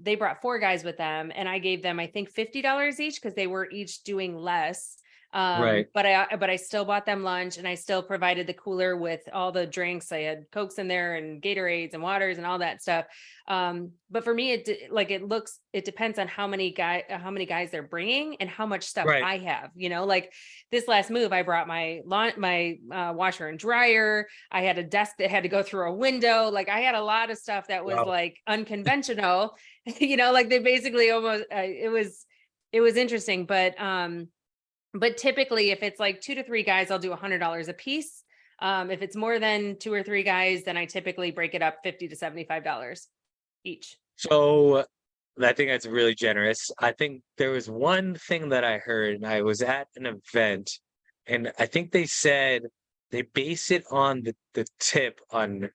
they brought 4 guys with them, and I gave them, I think, $50 each because they were each doing less. Right. But I still bought them lunch, and I still provided the cooler with all the drinks. I had Cokes in there and Gatorades and waters and all that stuff. But for me, it depends on how many guys they're bringing and how much stuff Right. I have. Like this last move, I brought my washer and dryer. I had a desk that had to go through a window. Like I had a lot of stuff that was Wow. like unconventional. Like they basically almost it was interesting, but typically if it's like 2 to 3 guys, I'll do $100 a piece. If it's more than 2 or 3 guys, then I typically break it up $50 to $75 each. So I think that's really generous. I think there was one thing that I heard, and I was at an event, and I think they said they base it on the tip on,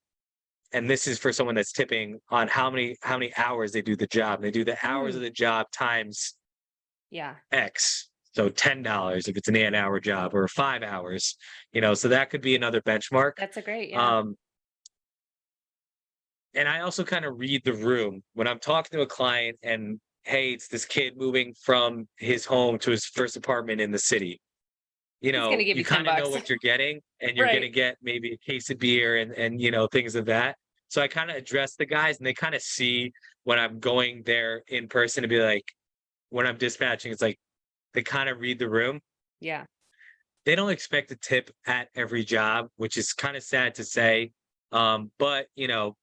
and this is for someone that's tipping on how many hours they do the job. They do the hours of the job times Yeah. X. So $10 if it's an 8-hour job, or 5 hours, so that could be another benchmark. That's a great, yeah. And I also kind of read the room when I'm talking to a client and, hey, it's this kid moving from his home to his first apartment in the city. He's gonna give You you 10 kind of know bucks. what you're getting, and you're going to Right. get maybe a case of beer and things of that. So I kind of address the guys, and they kind of see when I'm going there in person to be like, when I'm dispatching, it's like they kind of read the room. Yeah. They don't expect a tip at every job, which is kind of sad to say. But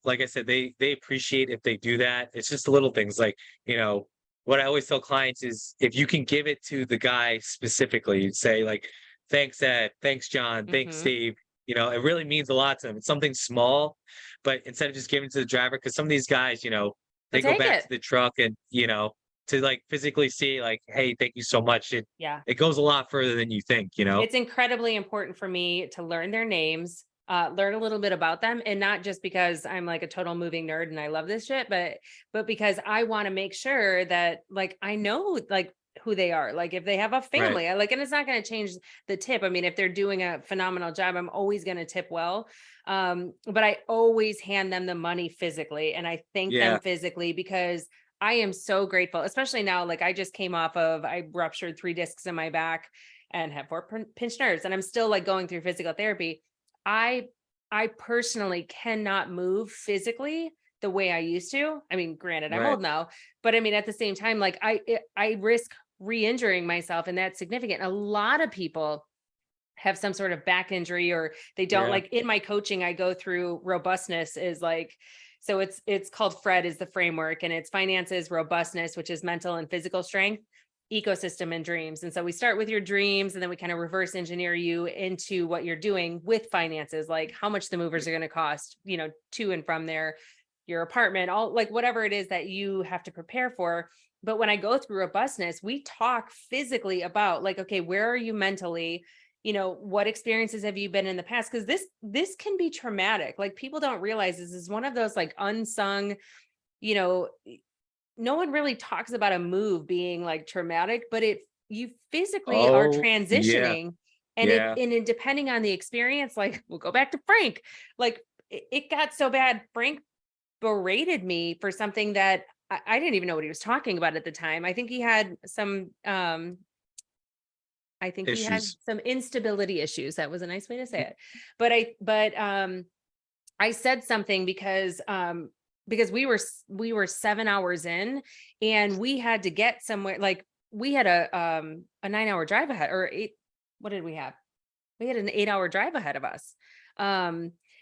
like I said, they appreciate if they do that. It's just the little things like, what I always tell clients is if you can give it to the guy specifically, you'd say like, thanks, Ed, thanks, John, thanks, Mhm. Steve. It really means a lot to them. It's something small, but instead of just giving it to the driver, because some of these guys, they They'll go take back it. to the truck and, to like physically see like, hey, thank you so much. Yeah. It goes a lot further than you think. It's incredibly important for me to learn their names, learn a little bit about them, and not just because I'm like a total moving nerd and I love this shit, but because I want to make sure that like I know like who they are. Like if they have a Right. family, and it's not going to change the tip. I mean, if they're doing a phenomenal job, I'm always going to tip well. But I always hand them the money physically, and I thank them Yeah. physically because I am so grateful, especially now. Like I just came off of, I ruptured 3 discs in my back and have 4 pinched nerves, and I'm still like going through physical therapy. I I personally cannot move physically the way I used to. I mean, granted, I'm Right. old now, but I mean, at the same time, like I risk re-injuring myself, and that's significant. A lot of people have some sort of back injury, or they don't. Yeah. Like in my coaching, I go through robustness is like, so it's called FRED is the framework, and it's finances, robustness, which is mental and physical strength, ecosystem, and dreams. And so we start with your dreams, and then we kind of reverse engineer you into what you're doing with finances, like how much the movers are going to cost, to and from your apartment, all like whatever it is that you have to prepare for. But when I go through robustness, we talk physically about like, okay, where are you mentally? What experiences have you been in the past? Because this can be traumatic. Like people don't realize this is one of those like unsung, you know, no one really talks about a move being like traumatic, but you physically are Oh, yeah. transitioning. And Yeah. depending on the experience, like we'll go back to Frank, like it got so bad. Frank berated me for something that I didn't even know what he was talking about at the time. I think he had some I think he had Issues. some instability issues. That was a nice way to say it. I said something because we were 7 hours in, and we had to get somewhere. Like, we had a 9-hour drive ahead, or eight. What did we have? We had an 8-hour drive ahead of us.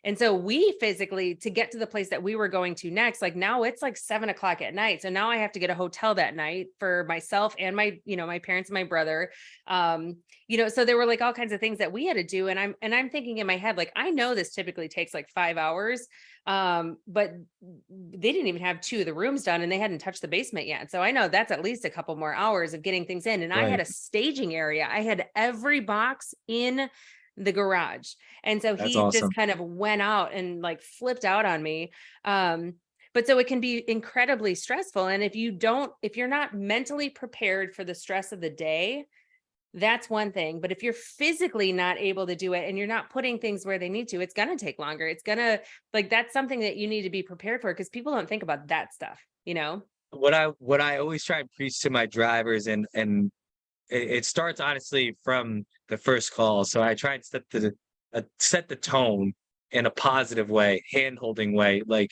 And so we physically, to get to the place that we were going to next, like, now it's like 7 o'clock at night. So now I have to get a hotel that night for myself and my parents and my brother. So there were like all kinds of things that we had to do. And I'm thinking in my head, like, I know this typically takes like 5 hours. But they didn't even have 2 of the rooms done, and they hadn't touched the basement yet. So I know that's at least a couple more hours of getting things in. And I had Right. a staging area. I had every box in the garage. And so That's he just awesome. kind of went out and like flipped out on me. But so it can be incredibly stressful. And if you're not mentally prepared for the stress of the day, that's one thing. But if you're physically not able to do it and you're not putting things where they need to, it's going to take longer. It's going to, like, that's something that you need to be prepared for, because people don't think about that stuff, you know? What I always try and preach to my drivers, and it starts honestly from the first call. So I try and set the tone in a positive way, hand holding way, like,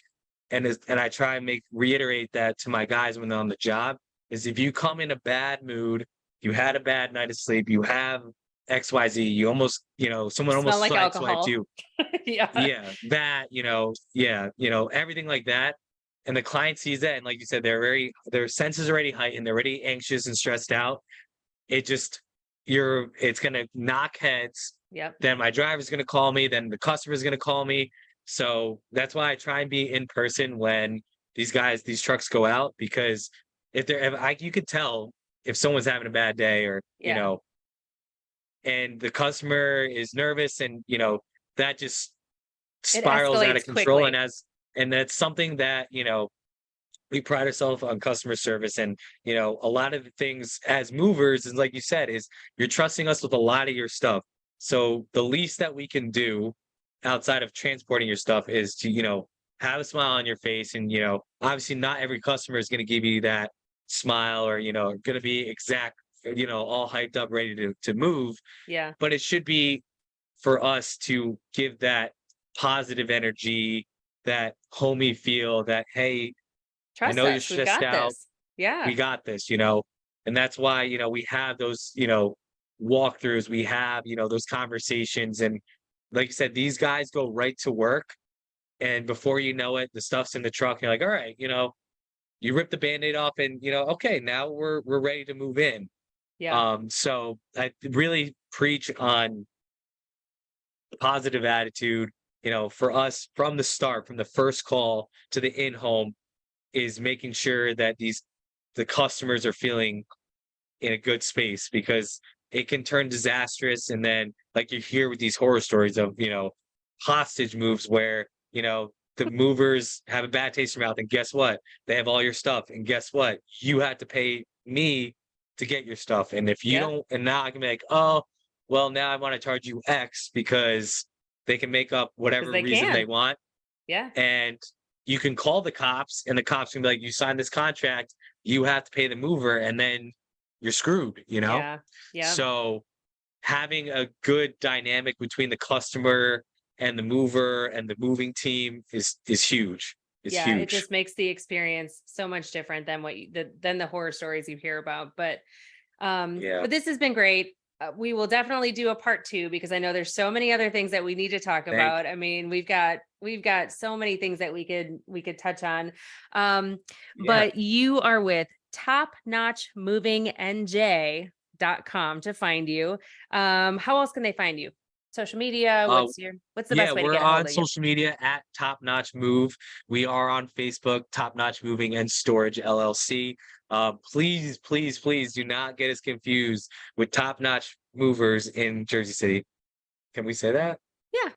and I try and reiterate that to my guys when they're on the job, is if you come in a bad mood, you had a bad night of sleep, you have XYZ, you almost, someone Smell almost like sideswiped alcohol. you. Yeah. Yeah, that, yeah, everything like that. And the client sees that, and like you said, their senses are already heightened, they're already anxious and stressed out. It's gonna knock heads. Yep. Then my driver's gonna call me, then the customer's gonna call me. So that's why I try and be in person when these trucks go out, because you could tell if someone's having a bad day, or, Yeah. and the customer is nervous, and, that just It spirals out of escalates control. quickly. And that's something that, we pride ourselves on customer service. And, a lot of the things as movers is, like you said, is you're trusting us with a lot of your stuff. So the least that we can do outside of transporting your stuff is to, have a smile on your face. And, obviously not every customer is going to give you that smile, or, going to be exact, all hyped up, ready to move. Yeah. But it should be for us to give that positive energy, that homey feel, that, hey, I Trust know you're us. We've stressed got out. this. Yeah. We got this, and that's why, we have those, walkthroughs, we have, those conversations. And like you said, these guys go right to work. And before you know it, the stuff's in the truck. You're like, all right, you rip the Band-Aid off, and, okay, now we're ready to move in. Yeah. So I really preach on positive attitude, for us from the start, from the first call to the in-home, is making sure that the customers are feeling in a good space, because it can turn disastrous. And then, like, you hear with these horror stories of, hostage moves where, the movers have a bad taste in their mouth, and guess what? They have all your stuff, and guess what? You had to pay me to get your stuff. And if you Yeah. don't, and now I can be like, oh, well, now I want to charge you X, because they can make up Because whatever they reason they can. want. Yeah. And you can call the cops, and the cops can be like, you signed this contract, you have to pay the mover, and then you're screwed. Yeah. Yeah. So having a good dynamic between the customer and the mover and the moving team is huge. Is Yeah, it huge. just makes the experience so much different than than the horror stories you hear about. Yeah. But this has been great. We will definitely do a part 2, because I know there's so many other things that we need to talk Thank about. I mean, we've got so many things that we could touch on. Um, Yeah. but you are with topnotchmovingnj.com to find you. How else can they find you? Social media? Uh, What's the yeah, best way to we're get a hold on of you? social media at Top Notch Move. We are on Facebook, Top Notch Moving and Storage LLC. Please, please, please do not get us confused with Top Notch Movers in Jersey City. Can we say that? Yeah.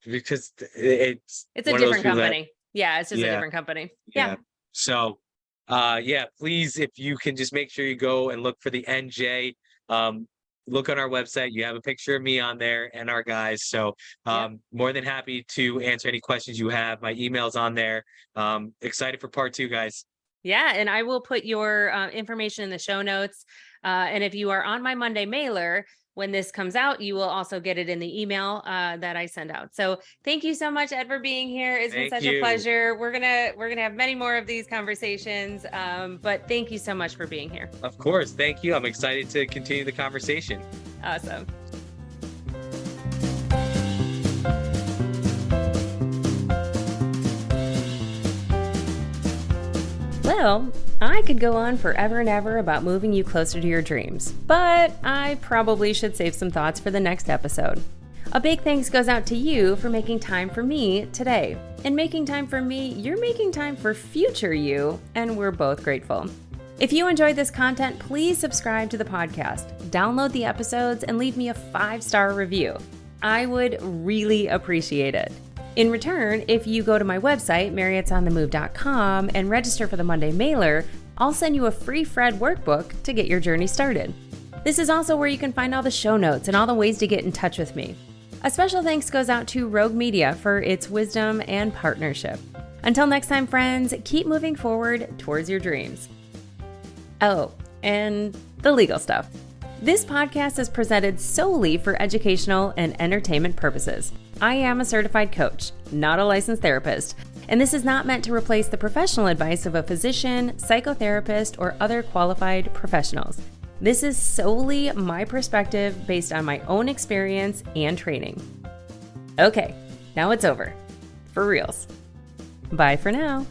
Because it's It's a one of those different people that, company. Yeah, it's just a yeah, different company. yeah. Yeah. So, yeah, please, if you can just make sure you go and look for the NJ, look on our website. You have a picture of me on there and our guys. So, Yep. more than happy to answer any questions you have. My email's on there. Excited for part 2, guys. Yeah, and I will put your information in the show notes. And if you are on my Monday mailer, when this comes out, you will also get it in the email that I send out. So thank you so much, Ed, for being here. It's been Thank such a you. pleasure. We're gonna have many more of these conversations. But thank you so much for being here. Of course. Thank you. I'm excited to continue the conversation. Awesome. Well, I could go on forever and ever about moving you closer to your dreams, but I probably should save some thoughts for the next episode. A big thanks goes out to you for making time for me today. And making time for me, you're making time for future you, and we're both grateful. If you enjoyed this content, please subscribe to the podcast, download the episodes, and leave me a 5-star review. I would really appreciate it. In return, if you go to my website, marriottsonthemove.com, and register for the Monday mailer, I'll send you a free Fred workbook to get your journey started. This is also where you can find all the show notes and all the ways to get in touch with me. A special thanks goes out to Rogue Media for its wisdom and partnership. Until next time, friends, keep moving forward towards your dreams. Oh, and the legal stuff. This podcast is presented solely for educational and entertainment purposes. I am a certified coach, not a licensed therapist, and this is not meant to replace the professional advice of a physician, psychotherapist, or other qualified professionals. This is solely my perspective based on my own experience and training. Okay, now it's over. For reals. Bye for now.